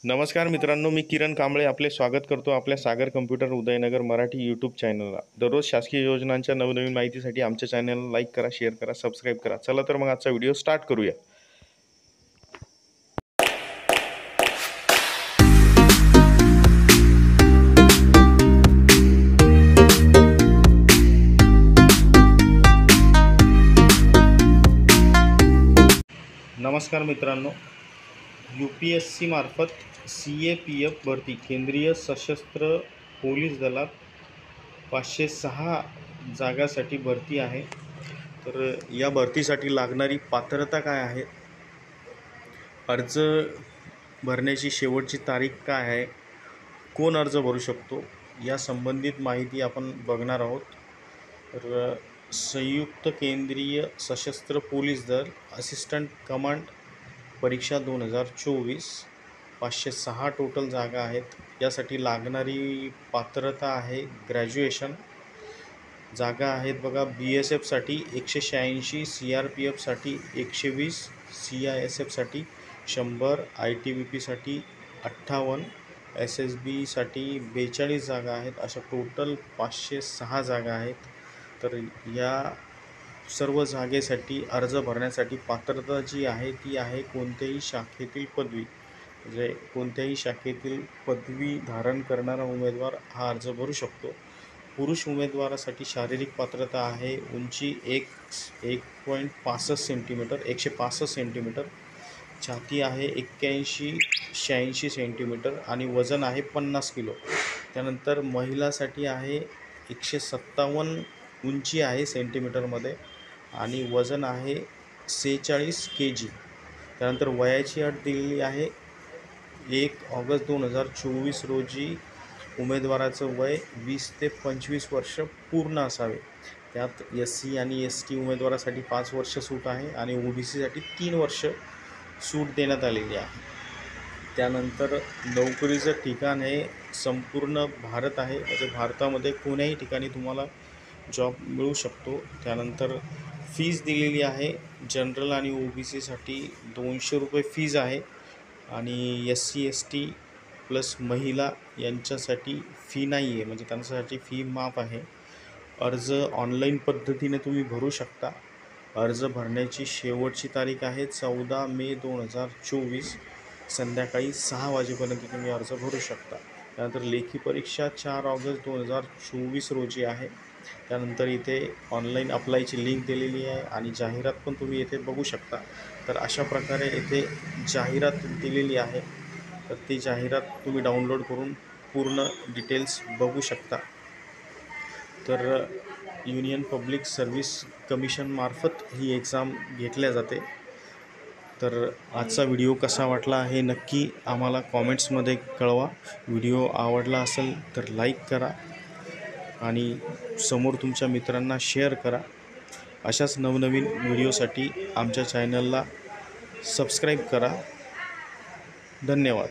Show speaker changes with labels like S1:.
S1: नमस्कार मित्रांनो, मी किरण कांबळे आपले स्वागत करतो आपल्या सागर कम्प्युटर उदयनगर मराठी यूट्यूब चॅनलला। दररोज शासकीय योजनांच्या नवनवीन माहितीसाठी आमच्या चॅनलला लाईक करा, शेअर करा, सबस्क्राईब करा। चला तर मग आजचा व्हिडिओ स्टार्ट करूया। नमस्कार मित्रांनो, UPSC मार्फत CAPF भरती केंद्रीय सशस्त्र पोलीस दलात 506 जागासाठी भरती आहे। तर या भरतीसाठी लागणारी पात्रता काय आहे, अर्ज भरण्याची शेवटची तारीख काय आहे, कोण अर्ज भरू शकतो, या संबंधित माहिती आपण बघणार आहोत। तर संयुक्त केंद्रीय सशस्त्र पोलीस दल असिस्टंट कमांड परीक्षा 2024 506 टोटल जागा आहेत। यासाठी लागणारी पात्रता आहे ग्रॅज्युएशन। जागा आहेत बघा, BSFसाठी 186, CRPFसाठी 120, CISFसाठी 100, ITBPसाठी 58, SSBसाठी 42 जागा आहेत। अशा टोटल 506 जागा आहेत। तर या सर्व जागेसाठी अर्ज भरण्यासाठी पात्रता जी आहे ती आहे कोणत्याही शाखेतील पदवी, म्हणजे कोणत्याही शाखेतील पदवी धारण करणारा उमेदवार हा अर्ज भरू शकतो। पुरुष उमेदवारासाठी शारीरिक पात्रता आहे उंची 1.65 सेंटीमीटर 165 सेंटीमीटर, छाती आहे 81-86 सेंटीमीटर आणि वजन आहे 50 किलो। त्यानंतर महिलासाठी आहे 157 उंची आहे सेंटीमीटरमध्ये आणि वजन आहे 46 kg। त्यानंतर वयाची अट दिलेली आहे 1 ऑगस्ट 2024 रोजी उमेदवाराचं वय 20 ते 25 वर्ष पूर्ण असावे। त्यात SC आणि ST उमेदवारासाठी 5 वर्ष सूट आहे आणि OBCसाठी 3 वर्ष सूट देण्यात आलेली आहे। त्यानंतर नोकरीचं ठिकाण हे संपूर्ण भारत आहे, म्हणजे भारतामध्ये कोणत्याही ठिकाणी तुम्हाला जॉब मिळू शकतो। त्यानंतर फीज दिलेली आहे, जनरल आणि OBCसाठी 200 रुपये फीज आहे आणि SC ST प्लस महिला यांच्यासाठी फी नाही आहे, म्हणजे त्यांच्यासाठी फी माफ आहे। अर्ज ऑनलाईन पद्धतीने तुम्ही भरू शकता। अर्ज भरण्याची शेवटची तारीख आहे 14 मे 2024 संध्याकाळी 6 वाजेपर्यंत तुम्ही अर्ज भरू शकता। त्यानंतर लेखी परीक्षा 4 ऑगस्ट 2024 रोजी आहे। त्यानंतर इथे ऑनलाईन अप्लायची लिंक दिलेली आहे आणि जाहिरात पण तुम्ही इथे बघू शकता। तर अशा प्रकारे इथे जाहिरात दिलेली आहे, तर ती जाहिरात तुम्ही डाउनलोड करून पूर्ण डिटेल्स बघू शकता। तर युनियन पब्लिक सर्व्हिस कमिशन मार्फत ही एक्झाम घेतल्या जाते। तर आजचा व्हिडिओ कसा वाटला हे नक्की आम्हाला कॉमेंट्समध्ये कळवा। व्हिडिओ आवडला असेल तर लाईक करा आणि समोर तुमच्या मित्रांना शेअर करा। अशाच नवनवीन व्हिडिओसाठी आमच्या चॅनलला सबस्क्राईब करा। धन्यवाद।